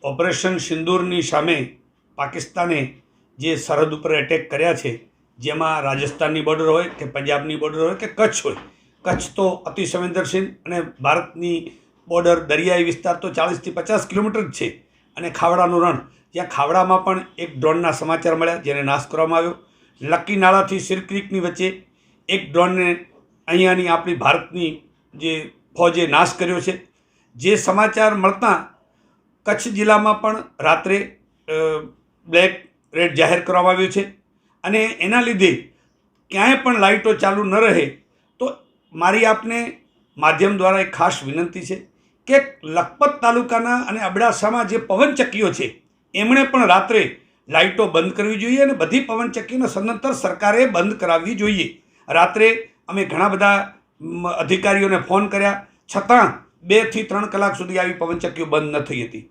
Operation સિંદૂરની સામે પાકિસ્તાને જે સરહદ ઉપર એટેક કર્યા છે, જેમાં રાજસ્થાનની બોર્ડર હોય કે પંજાબની બોર્ડર હોય કે કચ્છ હોય, કચ્છ તો અતિ સંવેદનશીલ અને ભારતની બોર્ડર દરિયાઈ વિસ્તાર તો 40થી 50 કિલોમીટર જ છે. અને ખાવડાનું રણ, જ્યાં ખાવડામાં પણ એક ડ્રોનના સમાચાર મળ્યા જેને નાશ કરવામાં આવ્યો. લકી નાળાથી સિર ક્રીકની વચ્ચે એક ડ્રોનને અહીંયાની આપણી ભારતની જે ફોજે નાશ કર્યો છે. જે સમાચાર મળતા કચ્છ જિલ્લામાં પણ રાત્રે બ્લેક રેડ જાહેર કરવામાં આવ્યું છે. અને એના લીધે ક્યાંય પણ લાઇટો ચાલુ ન રહે. તો મારી આપને માધ્યમ દ્વારા એક ખાસ વિનંતી છે કે લખપત તાલુકાના અને અબડાસામાં જે પવનચક્કીઓ છે એમણે પણ રાત્રે લાઇટો બંધ કરવી જોઈએ અને બધી પવનચક્કીઓને સદંતર સરકારે બંધ કરાવવી જોઈએ. રાત્રે અમે ઘણા બધા અધિકારીઓને ફોન કર્યા, છતાં 2 થી 3 કલાક સુધી આવી પવનચક્કીઓ બંધ ન થઈ હતી.